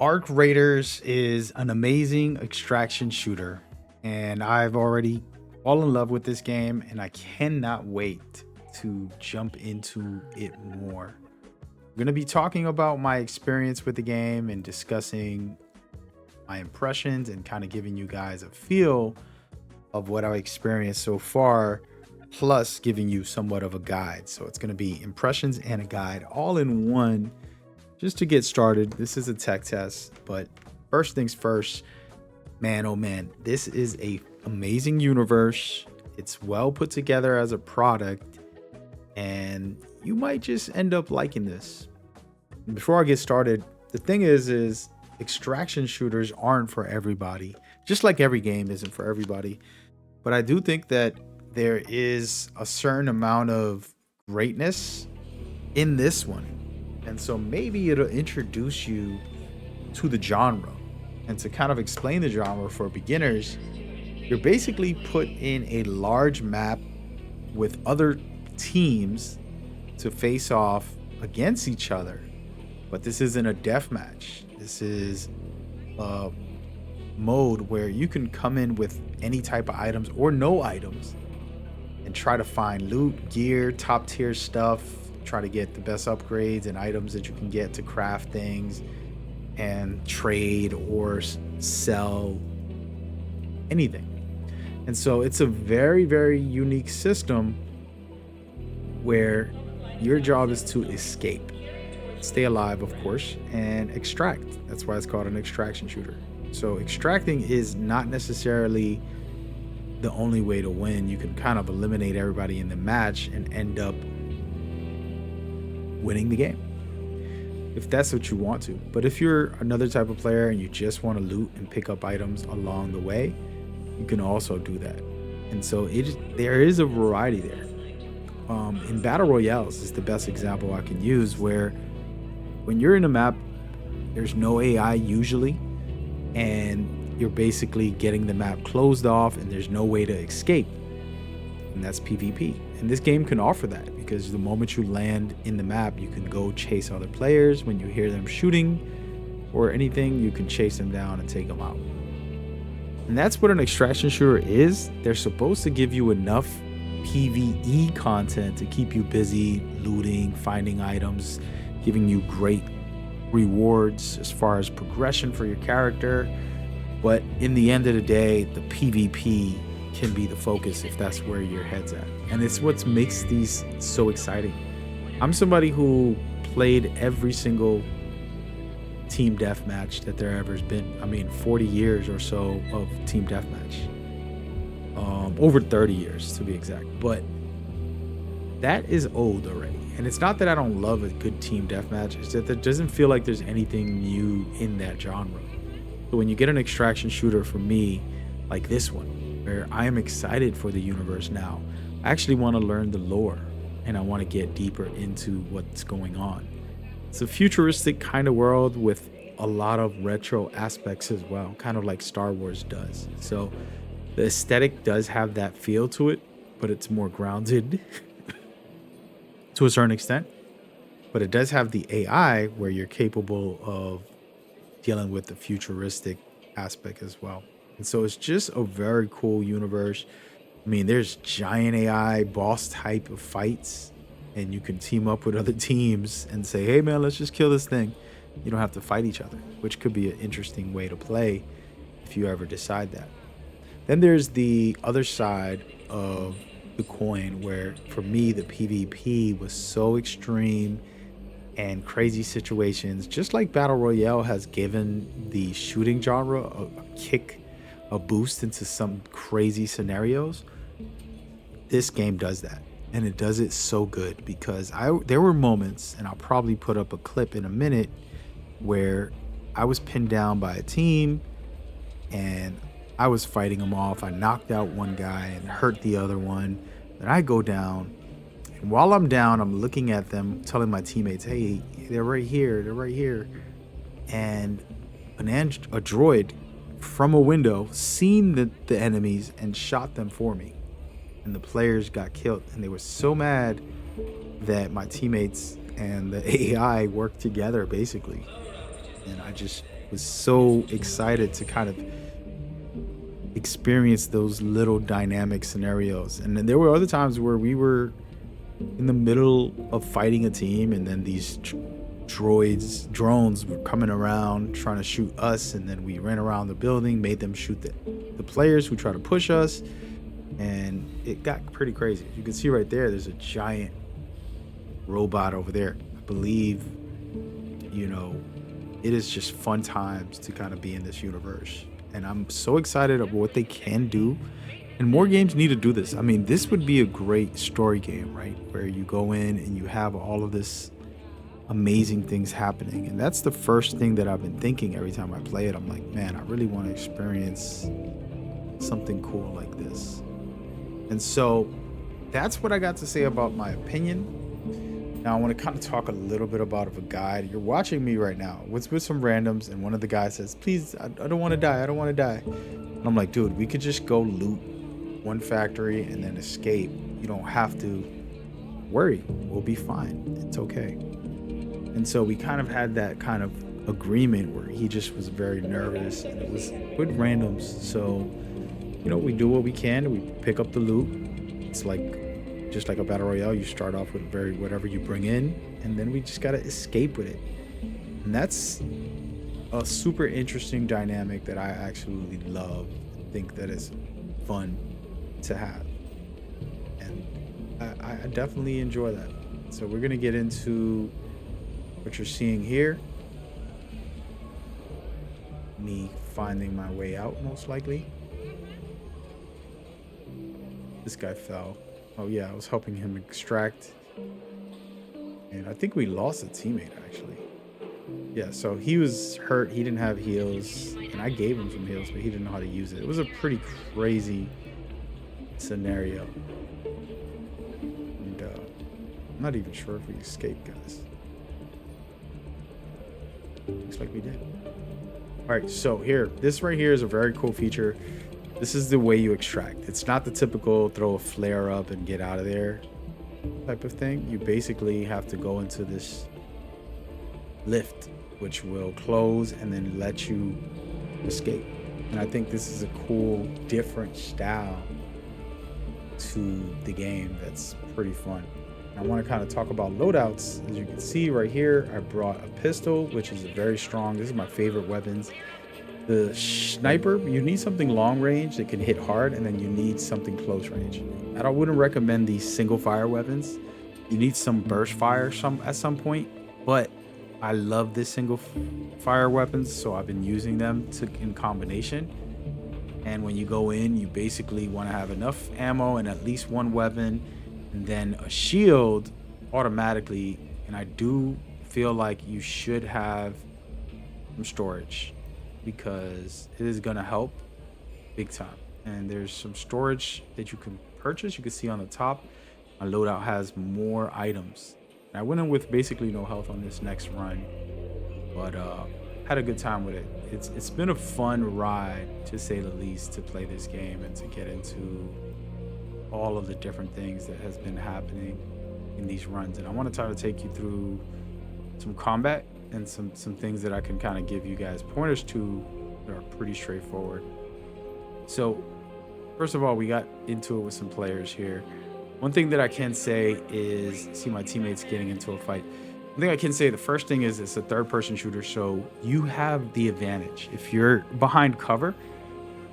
Arc Raiders is an amazing extraction shooter, and I've already fallen in love with this game, and I cannot wait to jump into it more. I'm going to be talking about my experience with the game and discussing my impressions and kind of giving you guys a feel of what I experienced so far, plus giving you somewhat of a guide. So it's going to be impressions and a guide all in one. Just to get started, this is a tech test, but first things first, man, oh man, this is a amazing universe. It's well put together as a product, and you might just end up liking this. Before I get started, the thing is extraction shooters aren't for everybody, just like every game isn't for everybody. But I do think that there is a certain amount of greatness in this one. And so maybe it'll introduce you to the genre. And to kind of explain the genre for beginners, you're basically put in a large map with other teams to face off against each other. But this isn't a death match. This is a mode where you can come in with any type of items or no items and try to find loot, gear, top tier stuff, try to get the best upgrades and items that you can get to craft things and trade or sell anything. And so it's a very, very unique system where your job is to escape, stay alive, of course, and extract. That's why it's called an extraction shooter. So extracting is not necessarily the only way to win. You can kind of eliminate everybody in the match and end up winning the game if that's what you want to. But if you're another type of player and you just want to loot and pick up items along the way, you can also do that. And so there is a variety there. In battle royales is the best example I can use, where when you're in a map, there's no AI usually, and you're basically getting the map closed off and there's no way to escape, and that's PvP. And this game can offer that, because the moment you land in the map, you can go chase other players. When you hear them shooting or anything, you can chase them down and take them out. And that's what an extraction shooter is. They're supposed to give you enough PvE content to keep you busy looting, finding items, giving you great rewards as far as progression for your character. But in the end of the day, the PvP can be the focus if that's where your head's at. And it's what makes these so exciting. I'm somebody who played every single team deathmatch that there ever has been. I mean, 40 years or so of team deathmatch. Over 30 years to be exact. But that is old already. And it's not that I don't love a good team deathmatch, it's that there doesn't feel like there's anything new in that genre. So when you get an extraction shooter for me, like this one, where I am excited for the universe now. I actually want to learn the lore, and I want to get deeper into what's going on. It's a futuristic kind of world with a lot of retro aspects as well, kind of like Star Wars does. So the aesthetic does have that feel to it, but it's more grounded to a certain extent. But it does have the AI where you're capable of dealing with the futuristic aspect as well. And so it's just a very cool universe. I mean, there's giant AI boss type of fights, and you can team up with other teams and say, hey man, let's just kill this thing. You don't have to fight each other, which could be an interesting way to play if you ever decide that. Then there's the other side of the coin, where for me, the PvP was so extreme and crazy situations, just like Battle Royale has given the shooting genre a kick, a boost into some crazy scenarios. This game does that, and it does it so good, because there were moments, and I'll probably put up a clip in a minute, where I was pinned down by a team and I was fighting them off. I knocked out one guy and hurt the other one. Then I go down, and while I'm down, I'm looking at them, telling my teammates, hey, they're right here, and a droid from a window seen the enemies and shot them for me, and the players got killed. And they were so mad that my teammates and the AI worked together basically, and I just was so excited to kind of experience those little dynamic scenarios. And then there were other times where we were in the middle of fighting a team, and then these drones were coming around trying to shoot us, and then we ran around the building, made them shoot the players who try to push us, and it got pretty crazy. You can see right there, there's a giant robot over there. I believe, it is just fun times to kind of be in this universe. And I'm so excited about what they can do. And more games need to do this. I mean, this would be a great story game, right? Where you go in and you have all of this amazing things happening. And that's the first thing that I've been thinking every time I play it. I'm like, man, I really want to experience something cool like this. And so that's what I got to say about my opinion. Now I want to kind of talk a little bit about a guide. You're watching me right now with some randoms, and one of the guys says, please, I don't want to die. I don't want to die. And I'm like, dude, we could just go loot one factory and then escape. You don't have to worry. We'll be fine. It's okay. And so we kind of had that kind of agreement where he just was very nervous, and it was with randoms. So, we do what we can. We pick up the loot. It's like just like a battle royale. You start off with whatever you bring in, and then we just gotta escape with it. And that's a super interesting dynamic that I absolutely love. I think that is fun to have, and I definitely enjoy that. So we're gonna get into what you're seeing here. Me finding my way out, most likely. This guy fell. Oh yeah, I was helping him extract. And I think we lost a teammate, actually. Yeah, so he was hurt. He didn't have heals. And I gave him some heals, but he didn't know how to use it. It was a pretty crazy scenario. And I'm not even sure if we escaped, guys. Looks like we did. All right, so this right here is a very cool feature. This is the way you extract. It's not the typical throw a flare up and get out of there type of thing. You basically have to go into this lift, which will close and then let you escape. And I think this is a cool, different style to the game that's pretty fun. And I want to kind of talk about loadouts. As you can see right here, I brought a pistol, which is very strong. This is my favorite weapons. The sniper, you need something long range that can hit hard, and then you need something close range. And I wouldn't recommend these single fire weapons. You need some burst fire at some point, but I love this single fire weapons, so I've been using them in combination. And when you go in, you basically want to have enough ammo and at least one weapon, and then a shield automatically. And I do feel like you should have some storage, because it is going to help big time. And there's some storage that you can purchase. You can see on the top, my loadout has more items. And I went in with basically no health on this next run, but had a good time with it. It's been a fun ride, to say the least, to play this game and to get into all of the different things that has been happening in these runs. And I want to try to take you through some combat and some things that I can kind of give you guys pointers to that are pretty straightforward. So first of all, we got into it with some players here. One thing that I can say is, see my teammates getting into a fight. One thing I can say, the first thing is it's a third-person shooter, so you have the advantage. If you're behind cover,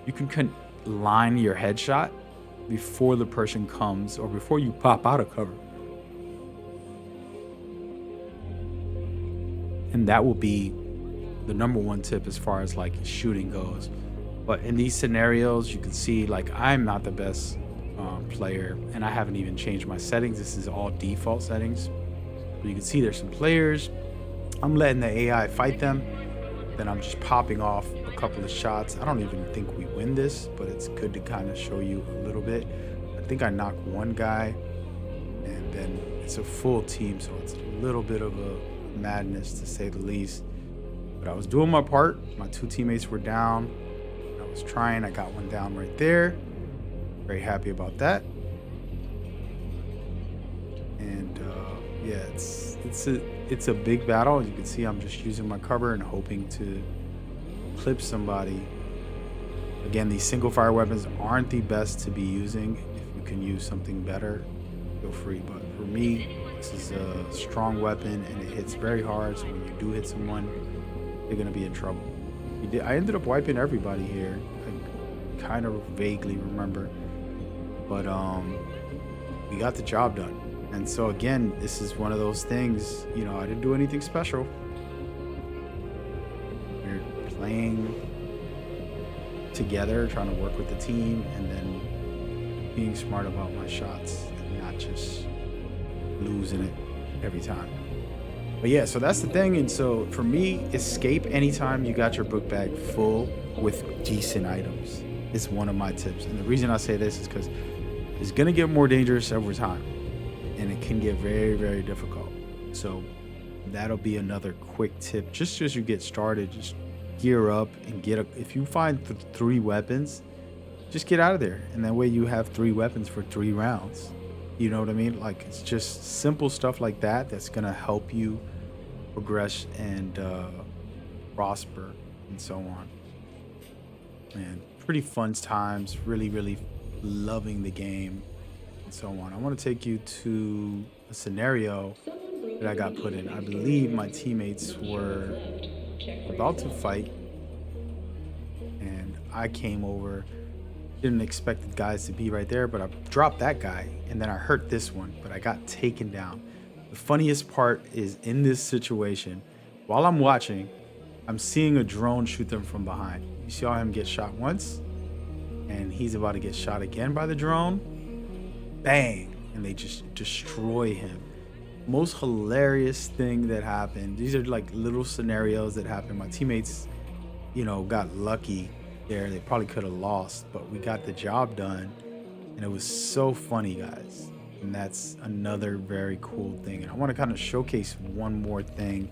you can line your headshot before the person comes or before you pop out of cover. And that will be the number one tip as far as like shooting goes. But in these scenarios, you can see like I'm not the best player, and I haven't even changed my settings. This is all default settings. But you can see there's some players. I'm letting the AI fight them. Then I'm just popping off a couple of shots. I don't even think we win this, but it's good to kind of show you a little bit. I think I knocked one guy, and then it's a full team, so it's a little bit of a madness, to say the least. But I was doing my part. My two teammates were down. I was trying. I got one down right there. Very happy about that. And yeah, it's a big battle. As you can see, I'm just using my cover and hoping to clip somebody. Again, these single fire weapons aren't the best to be using. If you can use something better, feel free. But for me, this is a strong weapon and it hits very hard. So when you do hit someone, they're gonna be in trouble. I ended up wiping everybody here. I kind of vaguely remember, but we got the job done. And so again, this is one of those things. You know, I didn't do anything special. We're playing together, trying to work with the team, and then being smart about my shots and not just losing it every time. But yeah, so that's the thing. And so for me, escape anytime you got your book bag full with decent items is one of my tips. And the reason I say this is because it's gonna get more dangerous over time, and it can get very, very difficult. So that'll be another quick tip. Just as you get started, just gear up and if you find 3 weapons, just get out of there, and that way you have 3 weapons for 3 rounds. You know what I mean? Like, it's just simple stuff like that that's gonna help you progress and prosper and so on. And pretty fun times, really, really loving the game and so on. I want to take you to a scenario that I got put in. I believe my teammates were about to fight, and I came over. Didn't expect the guys to be right there, but I dropped that guy, and then I hurt this one, but I got taken down. The funniest part is, in this situation, while I'm watching, I'm seeing a drone shoot them from behind. You saw him get shot once, and he's about to get shot again by the drone. Bang! And they just destroy him. Most hilarious thing that happened. These are like little scenarios that happen. My teammates, you know, got lucky there. They probably could have lost, but we got the job done, and it was so funny, guys. And that's another very cool thing. And I want to kind of showcase one more thing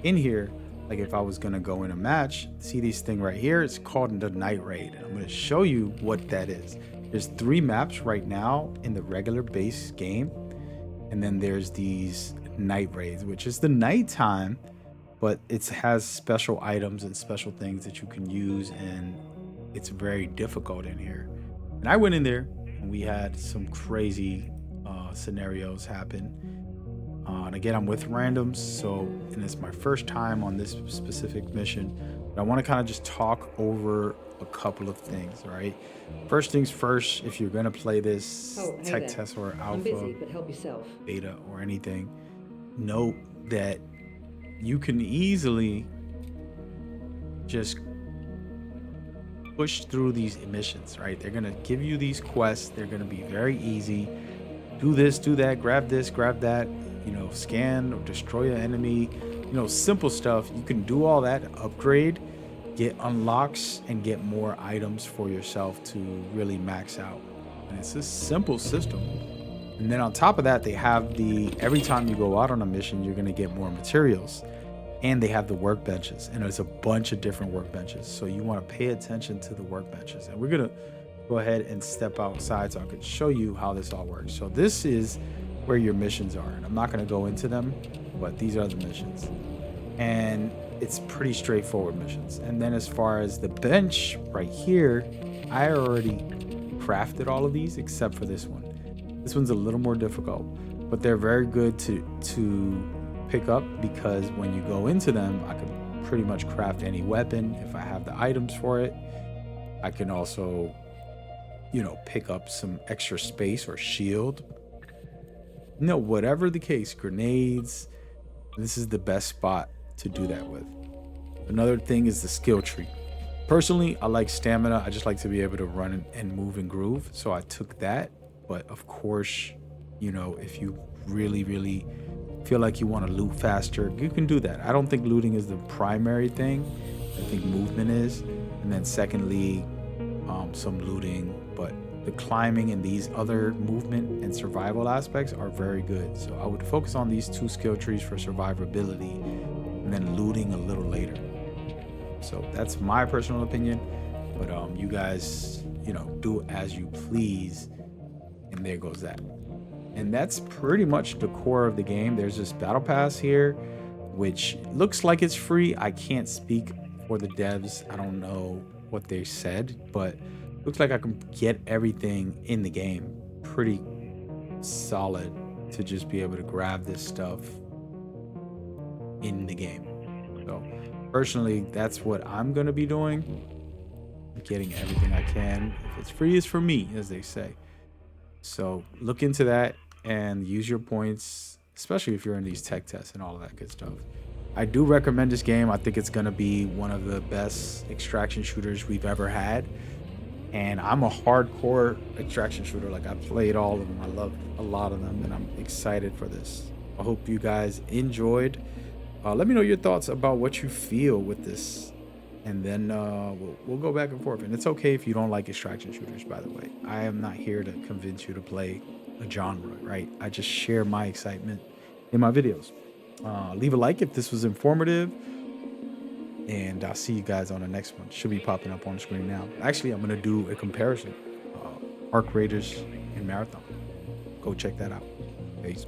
in here. Like, if I was going to go in a match, see this thing right here, it's called the night raid, and I'm going to show you what that is. There's 3 maps right now in the regular base game, and then there's these night raids, which is the nighttime, but it has special items and special things that you can use, and it's very difficult in here. And I went in there, and we had some crazy scenarios happen. And again, I'm with randoms, and it's my first time on this specific mission. But I want to kind of just talk over a couple of things, all right? First things first, if you're going to play this tech test or alpha, busy, but help yourself. Beta, or anything, note that you can easily just push through these missions, right? They're going to give you these quests. They're going to be very easy. Do this, do that, grab this, grab that, you know, scan or destroy an enemy, you know, simple stuff. You can do all that, upgrade, get unlocks, and get more items for yourself to really max out. And it's a simple system. And then on top of that, they have every time you go out on a mission, you're going to get more materials. And they have the workbenches, and there's a bunch of different workbenches. So you want to pay attention to the workbenches. And we're going to go ahead and step outside so I can show you how this all works. So this is where your missions are, and I'm not going to go into them, but these are the missions, and it's pretty straightforward missions. And then as far as the bench right here, I already crafted all of these except for this one. This one's a little more difficult, but they're very good to pick up, because when you go into them, I can pretty much craft any weapon if I have the items for it. I can also, you know, pick up some extra space or shield. No, whatever the case, grenades, this is the best spot to do that with. Another thing is the skill tree. Personally, I like stamina. I just like to be able to run and move and groove. So I took that. But of course, you know, if you really, really feel like you want to loot faster, you can do that. I don't think looting is the primary thing. I think movement is. And then secondly, some looting. But the climbing and these other movement and survival aspects are very good. So I would focus on these 2 skill trees for survivability, and then looting a little later. So that's my personal opinion, but you guys, you know, do as you please. And there goes that. And that's pretty much the core of the game. There's this battle pass here, which looks like it's free. I can't speak or the devs. I don't know what they said, but looks like I can get everything in the game pretty solid to just be able to grab this stuff in the game. So personally, that's what I'm gonna be doing. Getting everything I can. If it's free, it's for me, as they say. So look into that and use your points, especially if you're in these tech tests and all of that good stuff. I do recommend this game. I think it's gonna be one of the best extraction shooters we've ever had. And I'm a hardcore extraction shooter. Like, I played all of them. I love a lot of them, and I'm excited for this. I hope you guys enjoyed. Let me know your thoughts about what you feel with this, and then we'll go back and forth. And it's okay if you don't like extraction shooters, by the way. I am not here to convince you to play a genre, right? I just share my excitement in my videos. Leave a like if this was informative, and I'll see you guys on the next one. Should be popping up on the screen now. Actually, I'm gonna do a comparison, ArcRaiders and Marathon. Go check that out. Peace.